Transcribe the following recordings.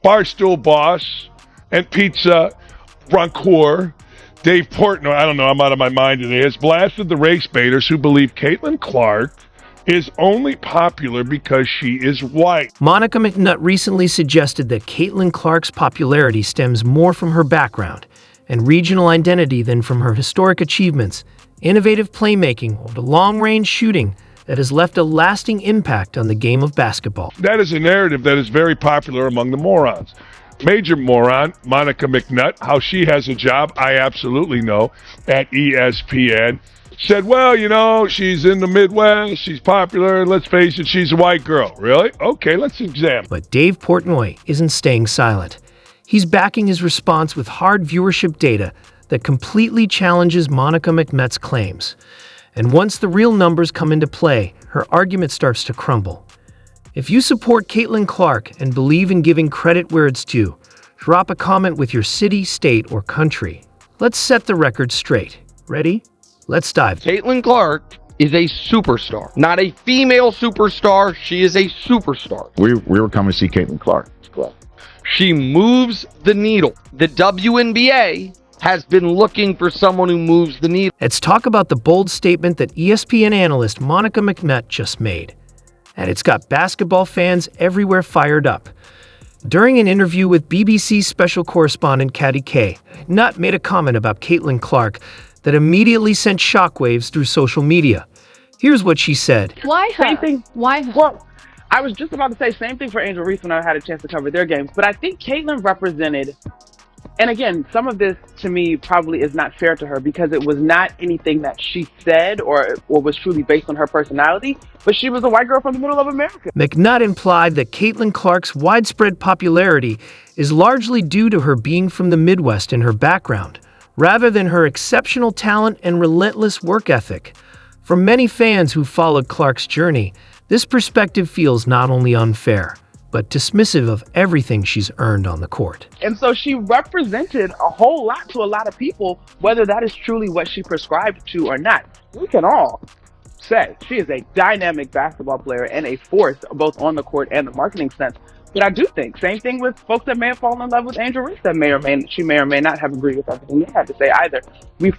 Barstool Boss and Pizza Broncoeur, Dave Portnoy, I don't know, I'm out of my mind today, has blasted the race baiters who believe Caitlin Clark is only popular because she is white. Monica McNutt recently suggested that Caitlin Clark's popularity stems more from her background and regional identity than from her historic achievements, innovative playmaking, or the long-range shooting that has left a lasting impact on the game of basketball. That is a narrative that is very popular among the morons. Major moron, Monica McNutt, how she has a job, I absolutely know, at ESPN, said, well, you know, she's in the Midwest, she's popular, and let's face it, she's a white girl. Really? Okay, let's examine. But Dave Portnoy isn't staying silent. He's backing his response with hard viewership data that completely challenges Monica McNutt's claims. And once the real numbers come into play, her argument starts to crumble. If you support Caitlin Clark and believe in giving credit where it's due, drop a comment with your city, state, or country. Let's set the record straight. Ready? Let's dive. Caitlin Clark is a superstar. Not a female superstar. She is a superstar. We were coming to see Caitlin Clark. She moves the needle. The WNBA has been looking for someone who moves the needle. Let's talk about the bold statement that ESPN analyst Monica McNutt just made. And it's got basketball fans everywhere fired up. During an interview with BBC special correspondent Caddy K, McNutt made a comment about Caitlin Clark that immediately sent shockwaves through social media. Here's what she said. Why her? Same thing. Why her? Well, I was just about to say same thing for Angel Reese when I had a chance to cover their games. But I think Caitlin represented, and again, some of this to me probably is not fair to her because it was not anything that she said or was truly based on her personality, but she was a white girl from the middle of America. McNutt implied that Caitlin Clark's widespread popularity is largely due to her being from the Midwest and her background, rather than her exceptional talent and relentless work ethic. For many fans who followed Clark's journey, this perspective feels not only unfair, but dismissive of everything she's earned on the court. And so she represented a whole lot to a lot of people, whether that is truly what she prescribed to or not. We can all say she is a dynamic basketball player and a force both on the court and the marketing sense. But I do think, same thing with folks that may have fallen in love with Angel Reese that may or may not have agreed with everything they had to say either. We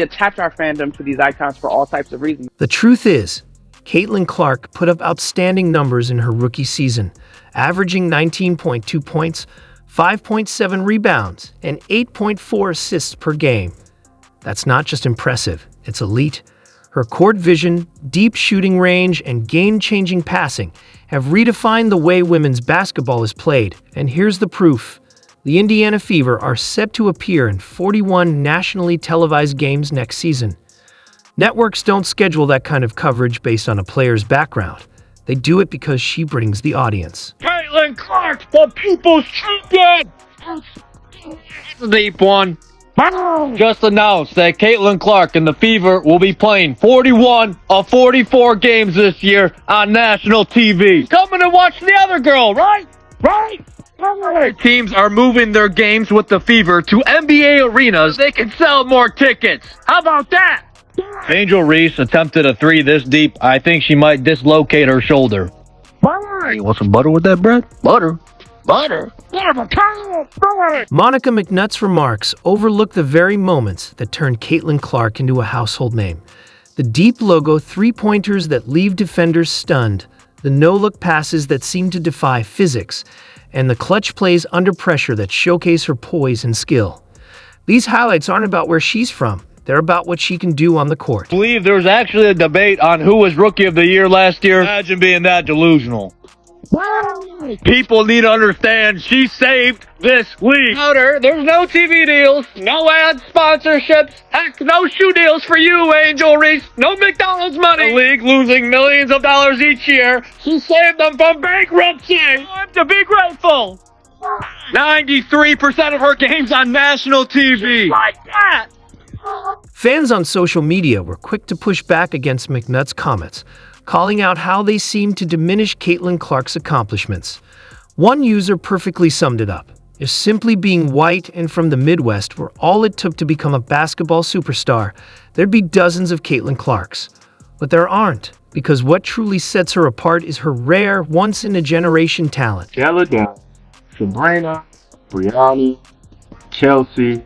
attach our fandom to these icons for all types of reasons. The truth is, Caitlin Clark put up outstanding numbers in her rookie season, averaging 19.2 points, 5.7 rebounds, and 8.4 assists per game. That's not just impressive, it's elite. Her court vision, deep shooting range, and game-changing passing have redefined the way women's basketball is played. And here's the proof. The Indiana Fever are set to appear in 41 nationally televised games next season. Networks don't schedule that kind of coverage based on a player's background. They do it because she brings the audience. Caitlin Clark, the people's champion! That's a deep one. Just announced that Caitlin Clark and the Fever will be playing 41 of 44 games this year on national TV. Coming to watch the other girl, right? Teams are moving their games with the Fever to NBA arenas. They can sell more tickets. How about that? Angel Reese attempted a three this deep. I think she might dislocate her shoulder. You want some butter with that bread? Butter. Monica McNutt's remarks overlook the very moments that turned Caitlin Clark into a household name. The deep logo three-pointers that leave defenders stunned, the no-look passes that seem to defy physics, and the clutch plays under pressure that showcase her poise and skill. These highlights aren't about where she's from. They're about what she can do on the court. I believe there was actually a debate on who was Rookie of the Year last year. Imagine being that delusional. People need to understand she saved this league. There's no TV deals, no ad sponsorships, heck, no shoe deals for you, Angel Reese. No McDonald's money. The league losing millions of dollars each year. She saved them from bankruptcy. Time to be grateful. 93% of her games on national TV. Like that. Fans on social media were quick to push back against McNutt's comments, calling out how they seemed to diminish Caitlin Clark's accomplishments. One user perfectly summed it up. If simply being white and from the Midwest were all it took to become a basketball superstar, there'd be dozens of Caitlin Clarks. But there aren't, because what truly sets her apart is her rare, once-in-a-generation talent. Sabrina, Brianna, Chelsea,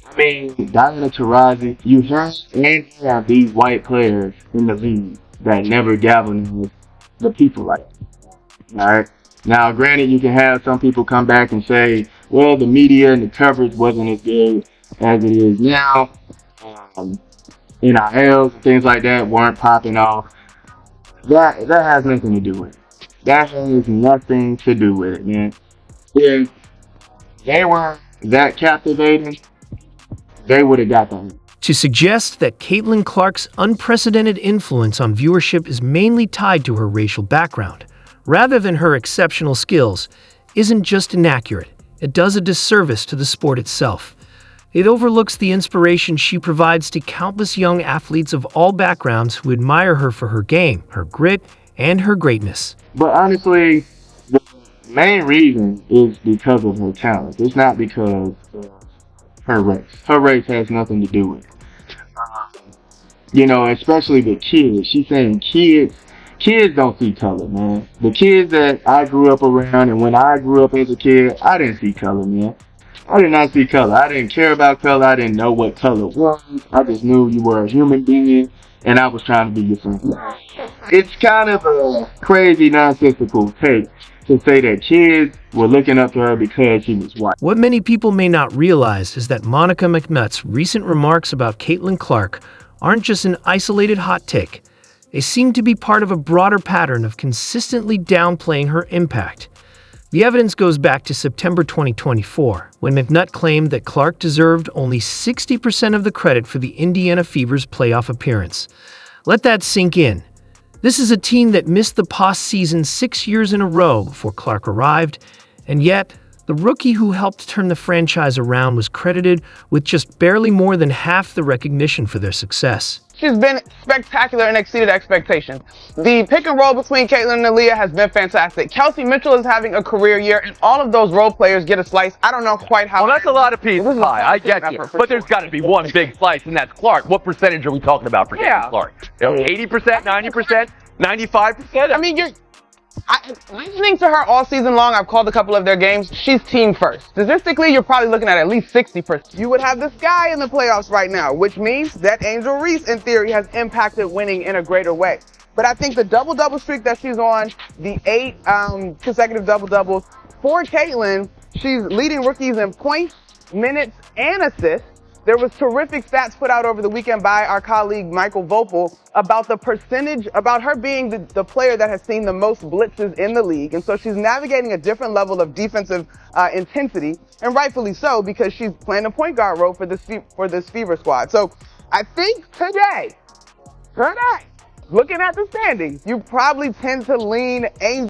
I mean, Diana Taurasi. You have these white players in the league that never galvanize the people like that. Alright? Now, granted, you can have some people come back and say, well, the media and the coverage wasn't as good as it is now. NILs, things like that weren't popping off. That has nothing to do with it. That has nothing to do with it, man. If they were that captivating, they would have got them. To suggest that Caitlin Clark's unprecedented influence on viewership is mainly tied to her racial background, rather than her exceptional skills, isn't just inaccurate, it does a disservice to the sport itself. It overlooks the inspiration she provides to countless young athletes of all backgrounds who admire her for her game, her grit, and her greatness. But honestly, the main reason is because of her talent. It's not because of her race. Her race has nothing to do with it. You know, especially the kids. She's saying kids don't see color, man. The kids that I grew up around, and when I grew up as a kid, I didn't see color, man. I did not see color. I didn't care about color. I didn't know what color was. I just knew you were a human being, and I was trying to be your friend. It's kind of a crazy, nonsensical take to say that kids were looking up to her because she was white. What many people may not realize is that Monica McNutt's recent remarks about Caitlin Clark aren't just an isolated hot take. They seem to be part of a broader pattern of consistently downplaying her impact. The evidence goes back to September 2024, when McNutt claimed that Clark deserved only 60% of the credit for the Indiana Fever's playoff appearance. Let that sink in. This is a team that missed the postseason 6 years in a row before Clark arrived, and yet the rookie who helped turn the franchise around was credited with just barely more than half the recognition for their success. She's been spectacular and exceeded expectations. The pick and roll between Caitlin and Aaliyah has been fantastic. Kelsey Mitchell is having a career year, and all of those role players get a slice. I don't know quite how. Well, that's a lot of pieces pie. I get you. But there's got to be one big slice, and that's Clark. What percentage are we talking about for Caitlin Clark? 80%, 90%, 95%? I mean, listening to her all season long, I've called a couple of their games. She's team first. Statistically, you're probably looking at least 60%. You would have this guy in the playoffs right now, which means that Angel Reese, in theory, has impacted winning in a greater way. But I think the double-double streak that she's on, the 8 consecutive double-doubles, for Caitlin, she's leading rookies in points, minutes, and assists. There was terrific stats put out over the weekend by our colleague Michael Vopel about the percentage, about her being the player that has seen the most blitzes in the league. And so she's navigating a different level of defensive intensity, and rightfully so, because she's playing a point guard role for this Fever squad. So I think today, looking at the standings, you probably tend to lean Angel.